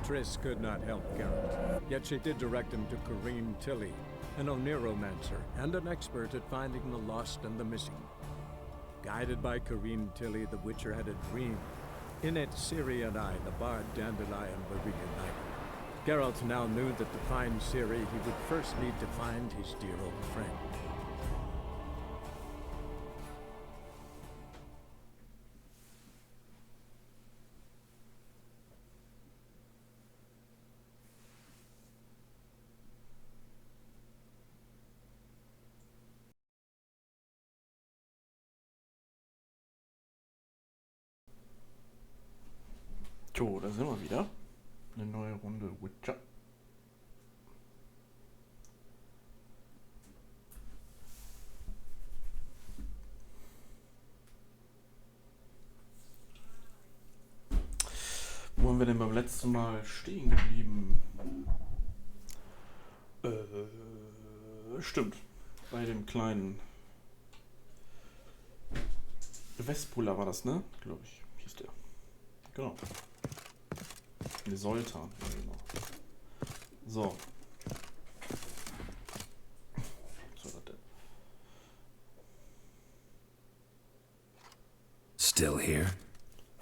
Triss could not help Geralt, yet she did direct him to Corrine Tilly, an Oniromancer and an expert at finding the lost and the missing. Guided by Corrine Tilly, the Witcher had a dream. In it, Ciri and I, the bard Dandelion, were reunited. Geralt now knew that to find Ciri, he would first need to find his dear old friend. So, da sind wir wieder. Eine neue Runde Witcher. Wo haben wir denn beim letzten Mal stehen geblieben? Stimmt. Bei dem kleinen Vespulla war das, ne? Glaube ich, hieß der. Genau. Die Sultan, ja, genau. So. Was war das denn? Still here?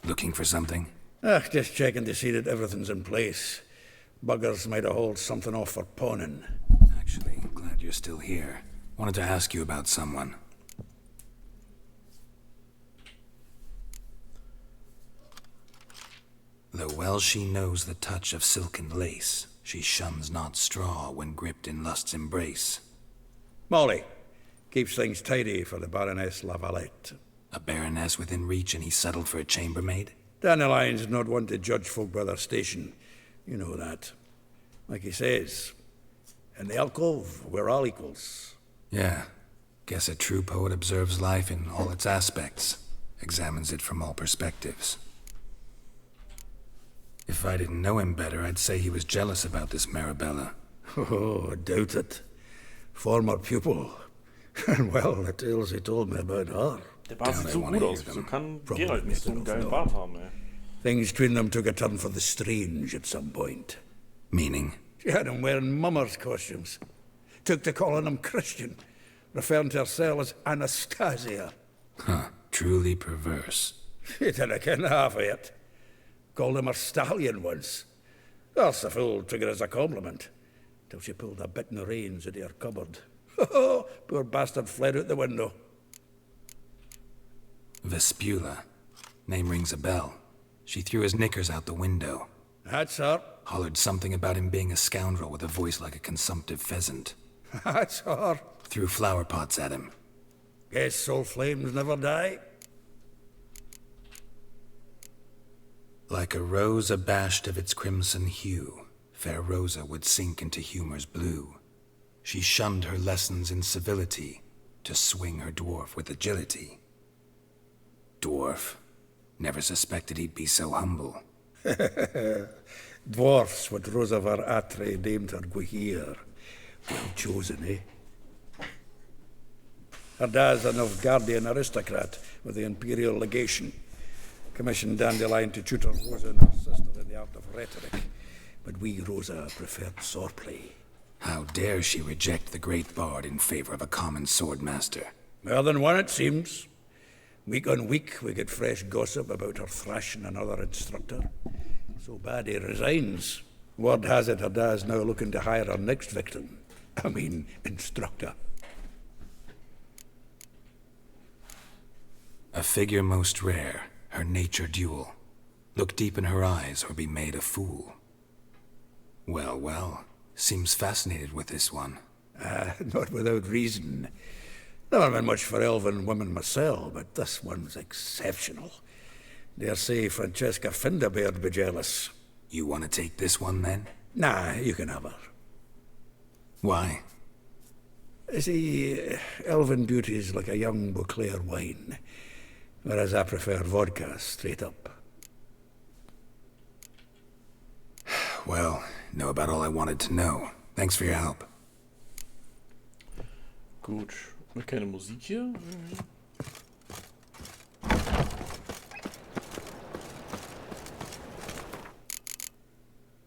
Looking for something? Just checking to see that everything's in place. Buggers might have hauled something off for pawning. Actually, glad you're still here. Wanted to ask you about someone. Though well she knows the touch of silken lace, she shuns not straw when gripped in lust's embrace. Molly keeps things tidy for the Baroness Lavalette. A baroness within reach and he settled for a chambermaid? Dandelion's not one to judge folk by their station. You know that. Like he says, in the alcove, we're all equals. Yeah. Guess a true poet observes life in all its aspects, examines it from all perspectives. If I didn't know him better, I'd say he was jealous about this Marabella. Oh, I doubt it. Former pupil. And well, the tales he told me about her. Der Bart sieht so gut aus. Wieso kann Geralt nicht so einen geilen Bart haben, ey? Things between them took a turn for the strange at some point. Meaning? She had him wearing mummers' costumes. Took to calling him Christian, referring to herself as Anastasia. Huh. Truly perverse. She didn't ken half of it. Called him her stallion once. That's the fool took it as a compliment. Till she pulled a bit in the reins into her cupboard. Poor bastard fled out the window. Vespula. Name rings a bell. She threw his knickers out the window. That's her. Hollered something about him being a scoundrel with a voice like a consumptive pheasant. That's her. Threw flower pots at him. Guess soul flames never die. Like a rose abashed of its crimson hue, fair Rosa would sink into humor's blue. She shunned her lessons in civility to swing her dwarf with agility. Dwarf. Never suspected he'd be so humble. Dwarfs, what Rosa var Atre named her Guihir. Well chosen, eh? Her dad's a Novgardian aristocrat with the Imperial Legation. Commissioned Dandelion to tutor Rosa and her sister in the art of rhetoric. But we, Rosa, preferred swordplay. How dare she reject the great bard in favor of a common swordmaster? More than one, it seems. Week on week, we get fresh gossip about her thrashing another instructor. So bad he resigns. Word has it her dad's now looking to hire her next victim. I mean, instructor. A figure most rare, her nature dual. Look deep in her eyes or be made a fool. Well, well, seems fascinated with this one. Not without reason. Never been much for elven women myself, but this one's exceptional. Dare say Francesca Finderbeard be jealous. You want to take this one, then? Nah, you can have her. Why? See, elven beauty's like a young Beauclair wine, whereas I prefer vodka straight up. Well, know about all I wanted to know. Thanks for your help. Gut. Keine Musik hier?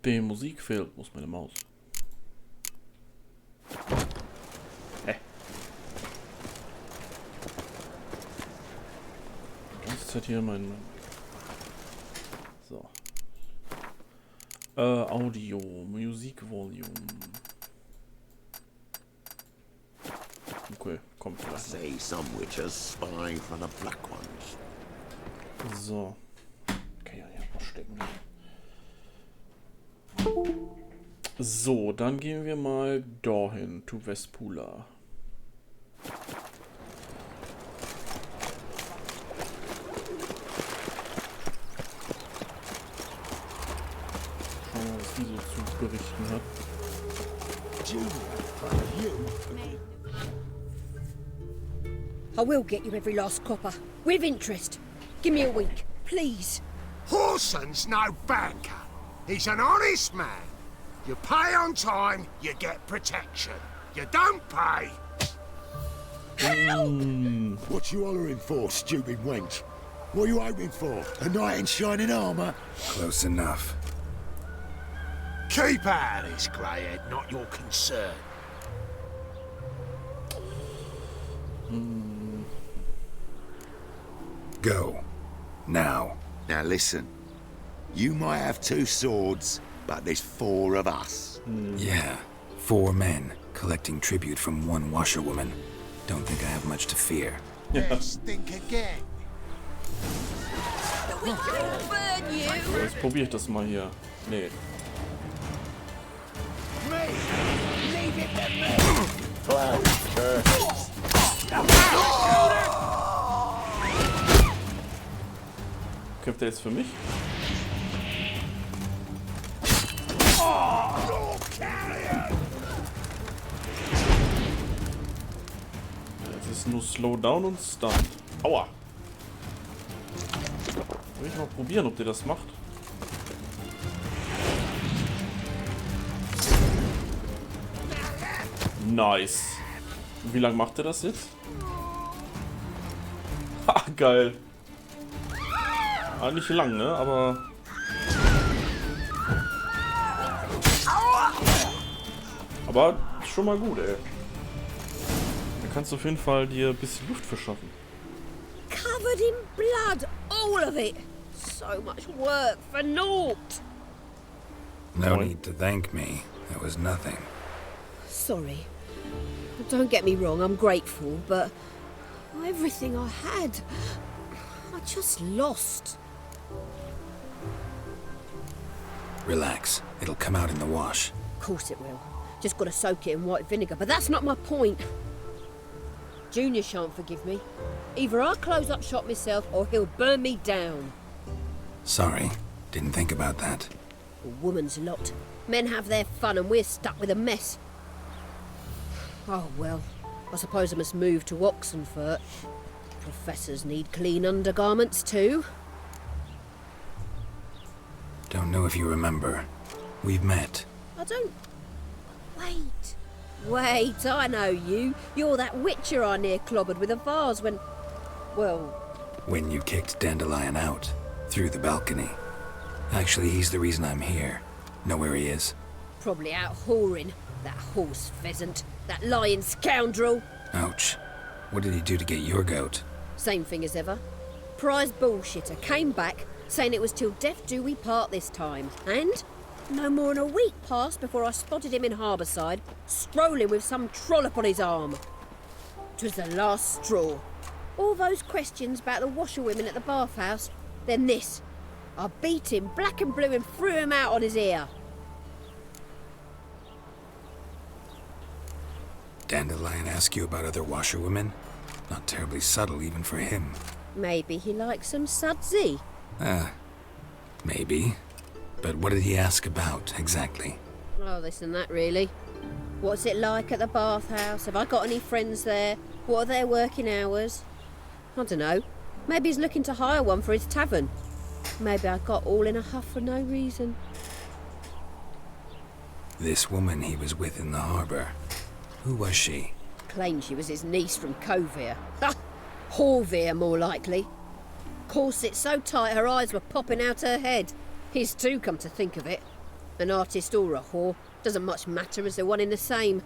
Die Musik fehlt. Wo ist meine Maus? Hä? Die ganze Zeit hier mein... So. Audio. Music Volume. Okay, kommt vielleicht. Say some witches spy for the black ones. So. Okay, ja, hier verstecken. So, dann gehen wir mal dahin, to Vespula. Schauen wir mal, was die so zu berichten hat. I will get you every last copper, with interest. Give me a week, please. Horson's no banker. He's an honest man. You pay on time, you get protection. You don't pay. What you hollering for, stupid wench? What are you hoping for? A knight in shining armour? Close enough. Keep out of this, greyhead, not your concern. Go. Now. Now listen. You might have 2 swords, but there's 4 of us. Yeah. 4 men collecting tribute from 1 washerwoman. Don't think I have much to fear. Let's think again. The witch will burn you! So, jetzt probiere ich das mal hier. Nee. Kämpft er jetzt für mich? Jetzt ist nur Slowdown und Stun. Aua! Will ich mal probieren, ob der das macht. Nice. Wie lange macht er das jetzt? Ha, geil. Ah, nicht lang, ne? Aber... Aber schon mal gut, ey. Da kannst du auf jeden Fall dir ein bisschen Luft verschaffen. Covered in blood, all of it. So much work for naught. No need to thank me. That was nothing. Sorry. Don't get me wrong, I'm grateful, but everything I had, I just lost. Relax. It'll come out in the wash. Of course it will. Just gotta soak it in white vinegar, but that's not my point. Junior shan't forgive me. Either I'll close up shop myself or he'll burn me down. Sorry. Didn't think about that. A woman's lot. Men have their fun and we're stuck with a mess. Oh well, I suppose I must move to Oxenfurt. Professors need clean undergarments too. Don't know if you remember. We've met. I don't... Wait, I know you. You're that witcher I near clobbered with a vase when... Well... When you kicked Dandelion out. Through the balcony. Actually, he's the reason I'm here. Know where he is? Probably out whoring. That horse pheasant. That lying scoundrel. Ouch. What did he do to get your goat? Same thing as ever. Prize bullshitter came back, saying it was till death do we part this time. And no more than a week passed before I spotted him in Harbourside, strolling with some trollop on his arm. 'Twas the last straw. All those questions about the washerwomen at the bathhouse, then this. I beat him black and blue and threw him out on his ear. Dandelion ask you about other washerwomen? Not terribly subtle even for him. Maybe he likes some sudsy. Maybe. But what did he ask about, exactly? Oh, this and that, really. What's it like at the bathhouse? Have I got any friends there? What are their working hours? I don't know. Maybe he's looking to hire one for his tavern. Maybe I got all in a huff for no reason. This woman he was with in the harbour. Who was she? Claimed she was his niece from Covere. Ha! Horvere, more likely. Corset so tight her eyes were popping out her head. His too, come to think of it. An artist or a whore doesn't much matter as they're one in the same.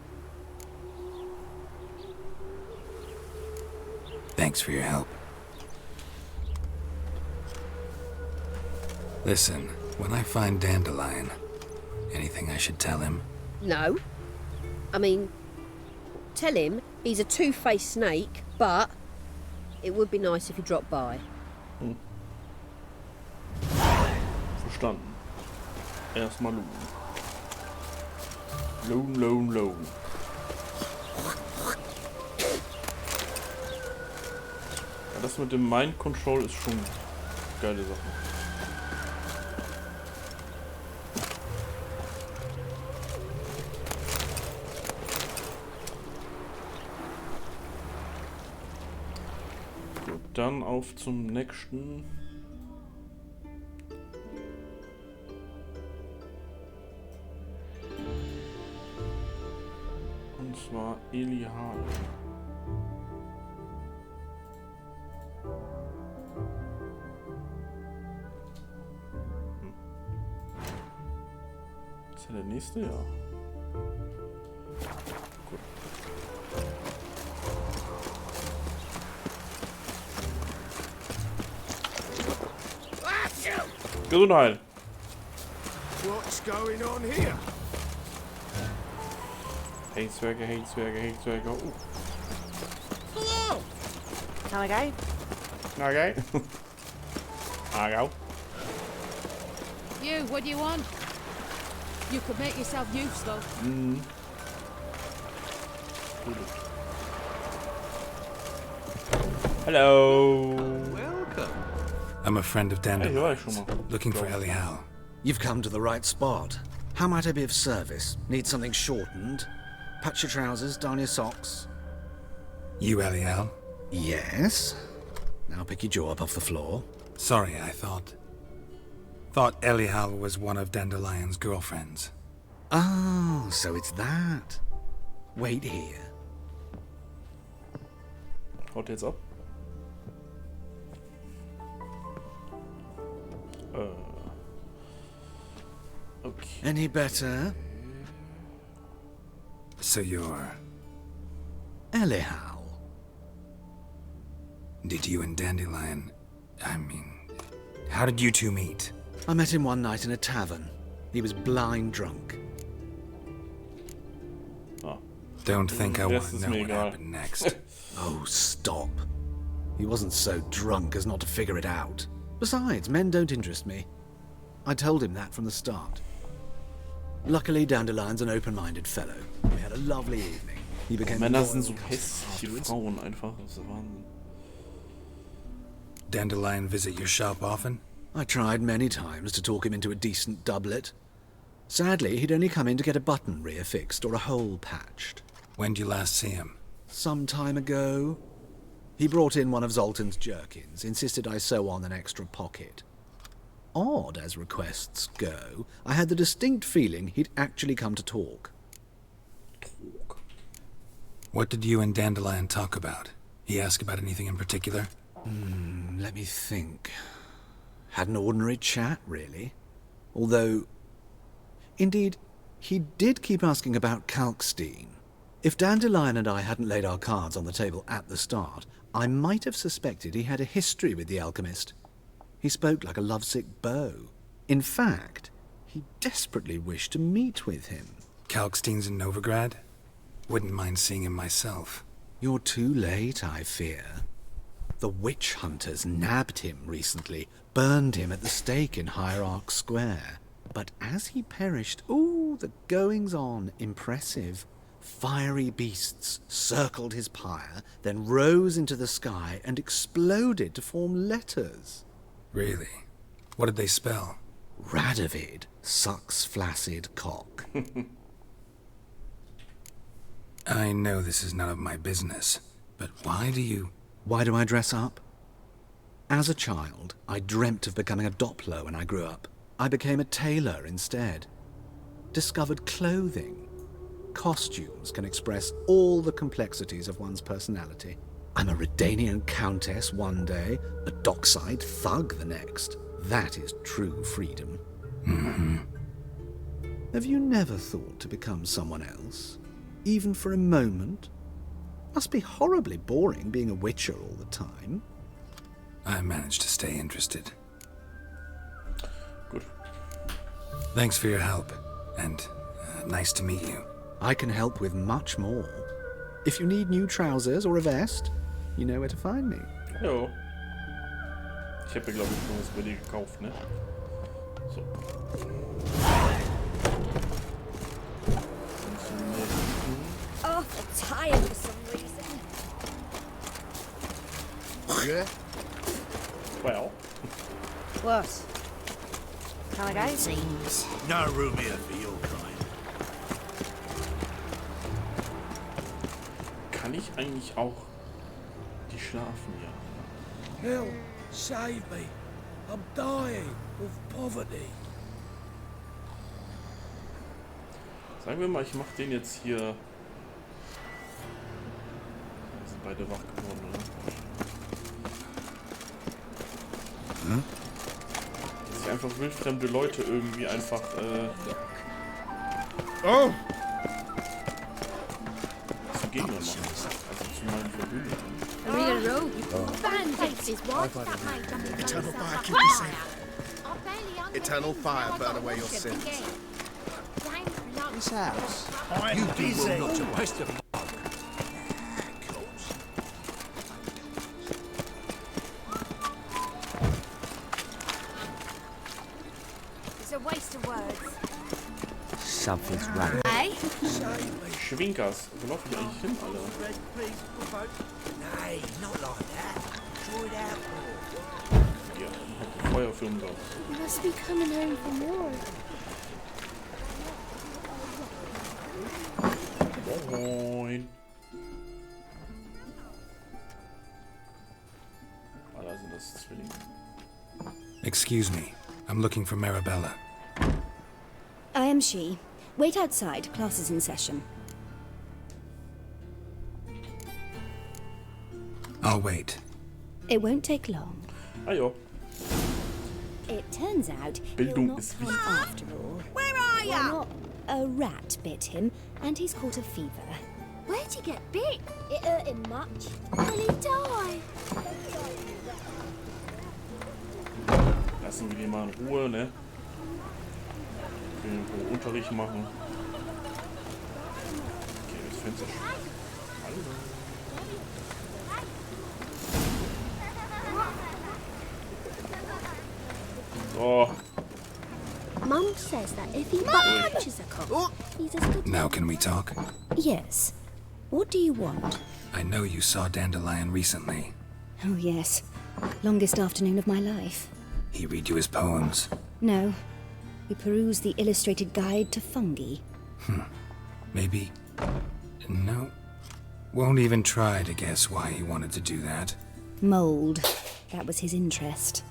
Thanks for your help. Listen, when I find Dandelion, anything I should tell him? No. I mean, tell him he's a two-faced snake, but it would be nice if he dropped by. Verstanden. Erstmal Loon. Loon, Loon, Loon. Ja, das mit dem Mind Control ist schon geile Sache. Gut, dann auf zum nächsten. Und zwar Eli Hall. Ist ja der nächste, ja. Gut. Gesundheit. What's going on here? Hey Zwerge, hey Zwerge, hey Zwerge. Hello! Can I go? Okay. I go. You, what do you want? You could make yourself useful. Hello. Welcome. I'm a friend of Hey, hier war ich Dandelion's, schon mal. looking for Eli Hal. You've come to the right spot. How might I be of service? Need something shortened? Patch your trousers, darn your socks. You Eli Hal? Yes. Now pick your jaw up off the floor. Sorry, I thought Eli Hal was one of Dandelion's girlfriends. Oh, so it's that. Wait here. Haut jetzt ab. Okay. Any better? So you're... Elihal. Did you and Dandelion... I mean... How did you two meet? I met him one night in a tavern. He was blind drunk. Ah. Don't think I want Rest to is know mir what egal. happened next. Oh, stop. He wasn't so drunk as not to figure it out. Besides, men don't interest me. I told him that from the start. Luckily, Dandelion's an open-minded fellow. We had a lovely evening. He became a Männer loyal sind so customer hässliche afterwards. Frauen einfach. Das ist der Wahnsinn. Dandelion visit your shop often? I tried many times to talk him into a decent doublet. Sadly, he'd only come in to get a button reaffixed or a hole patched. When did you last see him? Some time ago, he brought in one of Zoltan's jerkins, insisted I sew on an extra pocket. Odd as requests go, I had the distinct feeling he'd actually come to talk. What did you and Dandelion talk about? He asked about anything in particular? Let me think. Had an ordinary chat, really. Although, indeed, he did keep asking about Kalkstein. If Dandelion and I hadn't laid our cards on the table at the start, I might have suspected he had a history with the alchemist. He spoke like a lovesick beau. In fact, he desperately wished to meet with him. Kalkstein's in Novigrad? Wouldn't mind seeing him myself. You're too late, I fear. The witch hunters nabbed him recently, burned him at the stake in Hierarch Square. But as he perished, ooh, the goings-on, impressive. Fiery beasts circled his pyre, then rose into the sky and exploded to form letters. Really? What did they spell? Radovid sucks flaccid cock. I know this is none of my business, but why do you... Why do I dress up? As a child, I dreamt of becoming a Doppler when I grew up. I became a tailor instead. Discovered clothing. Costumes can express all the complexities of one's personality. I'm a Redanian countess one day, a dockside thug the next. That is true freedom. Mm-hmm. Have you never thought to become someone else? Even for a moment? Must be horribly boring being a witcher all the time. I managed to stay interested. Gut. Thanks for your help, and nice to meet you. I can help with much more. If you need new trousers or a vest, you know where to find me. Jo. Ich habe ja, glaube ich, nur was bei dir gekauft, ne? So. Awful tired for some reason. Yeah? Well. What? Can I go? Seems. No room here for your kind. Kann ich eigentlich auch die schlafen hier? Hell, save me. I'm dying of poverty. Sagen wir mal, ich mach den jetzt hier. Wir sind beide wach geworden, oder? Dass ich einfach wildfremde Leute irgendwie einfach zu Gegnern machen. Also zu meinen Verbündeten. Real road. Bandits is what? That made them Eternal fire, keep you safe. Eternal fire, burn away your sins. This house. You do well not to waste them. It's a waste of words. Something's wrong. Eh? Schwinkers, wo laufen die eigentlich hin, alle? Nay, not like that. Draw it out. Hier, hat die Feuerfirmen da. You must be coming home from war. Moin. Ah, da sind das Zwillinge. Excuse me. I'm looking for Marabella. I am she. Wait outside. Class is in session. I'll wait. It won't take long. Ah jo. It turns out he'll Bildung not ist come wichtig. after all. Where are Well, ya? not a rat bit him, and he's caught a fever. Where'd he get bit? It hurt him much. Will he die? Lassen wir die mal in Ruhe, ne? Wir können Unterricht machen. Okay, das Fenster ist. Hallo. So. Mum says that if he punches a cop, he's as good. Now can we talk? Yes. What do you want? I know you saw Dandelion recently. Oh, yes. Longest afternoon of my life. He read you his poems. No. We perused the illustrated guide to fungi. Maybe... No. Won't even try to guess why he wanted to do that. Mold. That was his interest.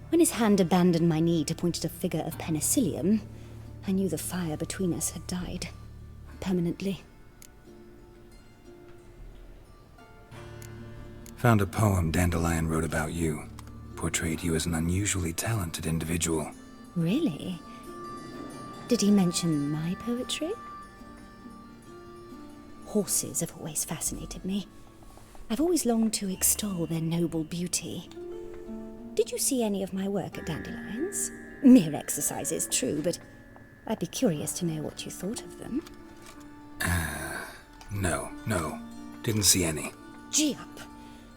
When his hand abandoned my knee to point at a figure of penicillium, I knew the fire between us had died. Permanently. Found a poem Dandelion wrote about you. Portrayed you as an unusually talented individual. Really? Did he mention my poetry? Horses have always fascinated me. I've always longed to extol their noble beauty. Did you see any of my work at Dandelion's? Mere exercises, true, but I'd be curious to know what you thought of them. No. Didn't see any. Gee up!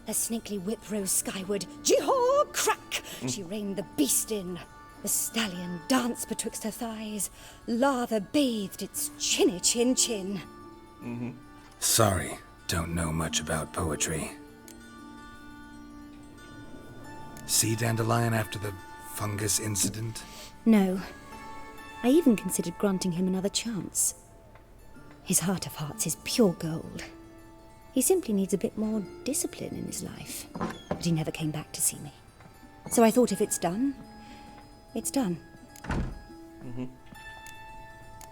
A snakely whip rose skyward. Gee-haw! Crack! She reined the beast in. The stallion danced betwixt her thighs. Lather bathed its chinny chin. Sorry, don't know much about poetry. See Dandelion after the fungus incident? No. I even considered granting him another chance. His heart of hearts is pure gold. He simply needs a bit more discipline in his life. But he never came back to see me. So I thought if it's done, it's done.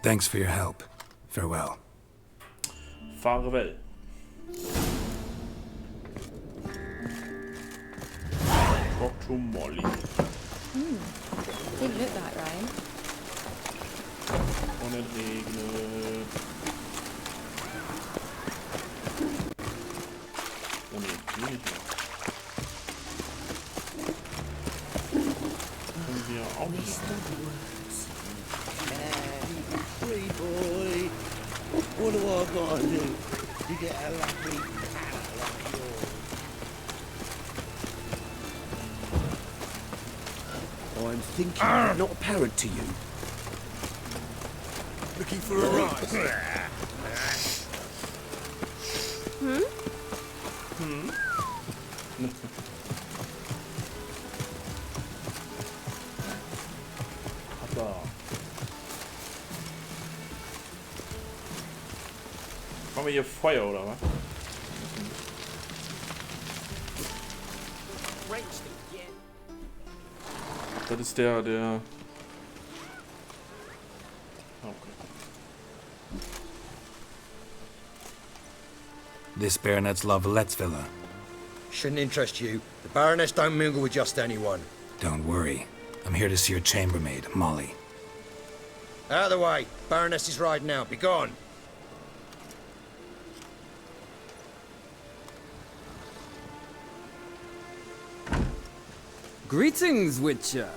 Thanks for your help. Farewell. Farewell. Talk to Molly. Didn't look like rain. wenn es regnet. Oh ne, hier nicht mehr. Können wir auch nicht. Free boy. What do I gotta do to get a lucky pal like yours? I'm thinking not apparent to you. Looking for a rise? Da. Machen wir hier Feuer, oder was? Das ist der... Okay. This Baronet's Lavallette's villa. Shouldn't interest you. The Baroness don't mingle with just anyone. Don't worry. I'm here to see your chambermaid, Molly. Out of the way. Baroness is riding out. Be gone. Greetings, Witcher.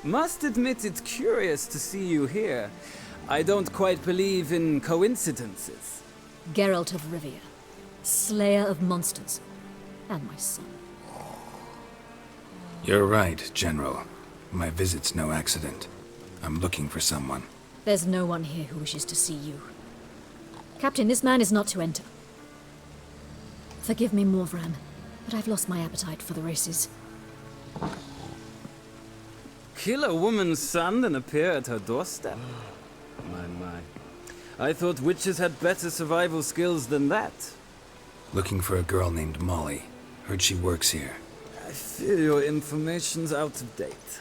Must admit it's curious to see you here. I don't quite believe in coincidences. Geralt of Rivia, slayer of monsters, and my son. You're right, General. My visit's no accident. I'm looking for someone. There's no one here who wishes to see you. Captain, this man is not to enter. Forgive me, Morvran, but I've lost my appetite for the races. Kill a woman's son and appear at her doorstep? My. I thought witches had better survival skills than that. Looking for a girl named Molly. Heard she works here. I fear your information's out of date.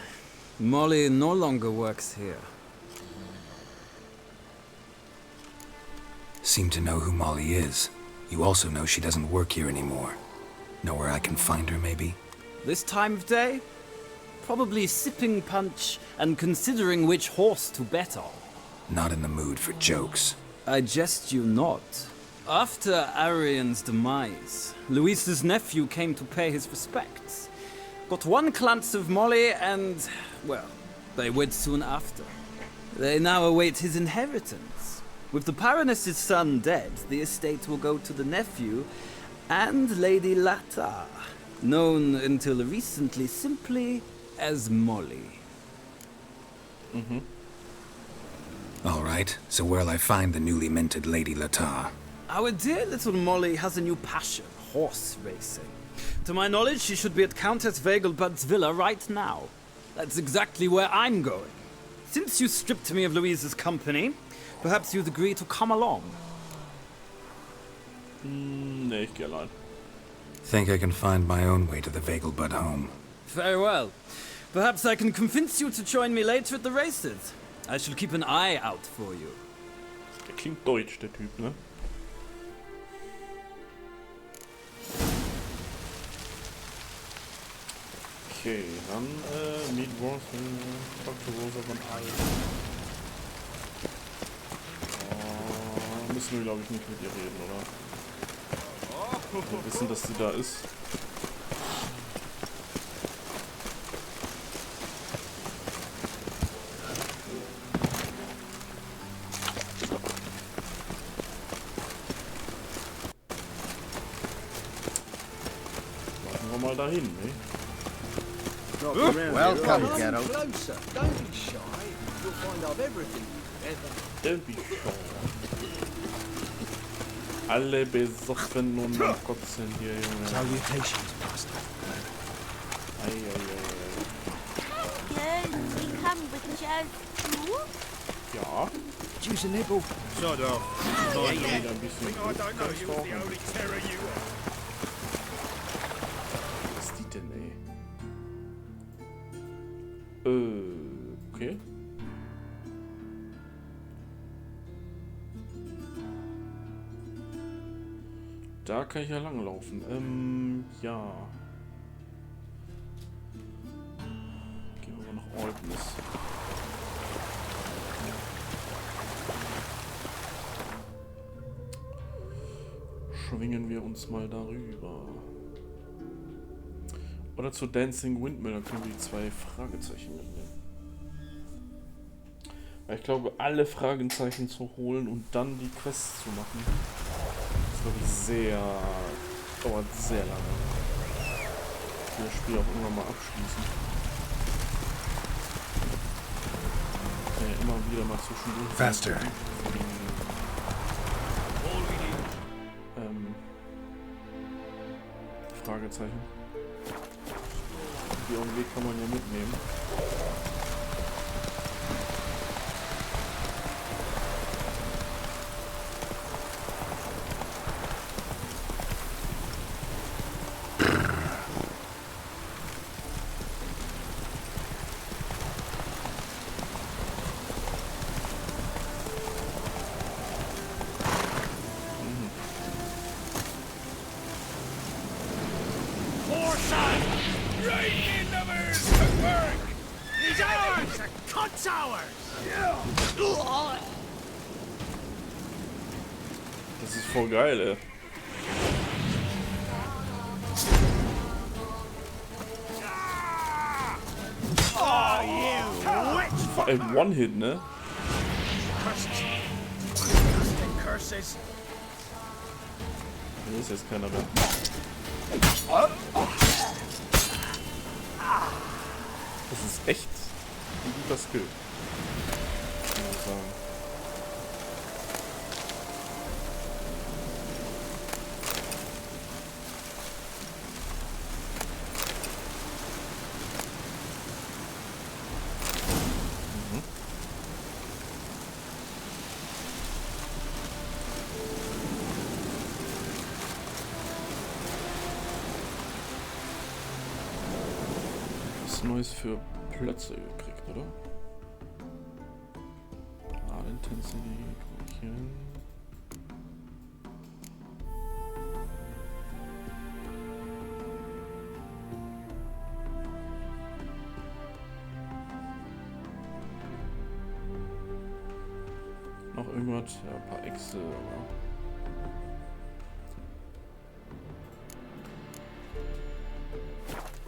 Molly no longer works here. Seem to know who Molly is. You also know she doesn't work here anymore. Know where I can find her, maybe? This time of day? Probably sipping punch and considering which horse to bet on. Not in the mood for jokes. I jest you not. After Arian's demise, Louise's nephew came to pay his respects. Got one glance of Molly and, well, they wed soon after. They now await his inheritance. With the Baroness's son dead, the estate will go to the nephew and Lady Lata, known until recently simply as Molly. All right, so where'll I find the newly minted Lady Lata? Our dear little Molly has a new passion, horse racing. To my knowledge, she should be at Countess Vegelbud's villa right now. That's exactly where I'm going. Since you stripped me of Louise's company, perhaps you'd agree to come along. Nee, ich geh allein. Think I can find my own way to the Vegelbud home. Very well. Perhaps I can convince you to join me later at the races. I shall keep an eye out for you. Der klingt deutsch, der Typ, ne? Okay, dann Meet Rosa, Dr. Rosa von Ei. Müssen wir, glaube ich, nicht mit ihr reden, oder? Wir wissen, dass sie da ist. Laufen wir mal dahin, ne? Welcome, Geralt. Closer. Don't be shy. You'll find I've everything ever. Don't be shy. Alle besoffen und am Kotzen hier, Junge. Salutations, Master. Ei. Yes, we come with Joe. Ja. Juice a nibble. Sod off. Wieder ein bisschen. I don't know you was the only terror you were. Was ist die denn, ey? Okay. Da kann ich ja langlaufen. Ja. Gehen wir mal nach Olbnis. schwingen wir uns mal darüber. Oder zur Dancing Windmill, dann können wir die 2 Fragezeichen mitnehmen. Weil ich glaube, alle Fragezeichen zu holen und dann die Quests zu machen, ist, glaube ich, dauert sehr lange. Ich will das Spiel auch irgendwann mal abschließen. Ja, immer wieder mal zwischendurch. Faster. Fragezeichen. Die Augenblick kann man ja mitnehmen. Das ist voll geil, ey. Vor allem One-Hit, ne? Hier ist jetzt keiner mehr. Das ist echt ein guter Skill. Kann man sagen. Neues für Plötze gekriegt, oder? Art Intensity, guck ich hin. Noch irgendwas? Ja, ein paar Excel, aber.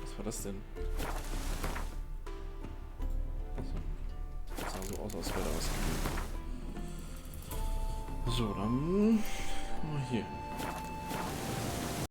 Was war das denn? So aus, als wäre da was gegeben. So, dann mal hier.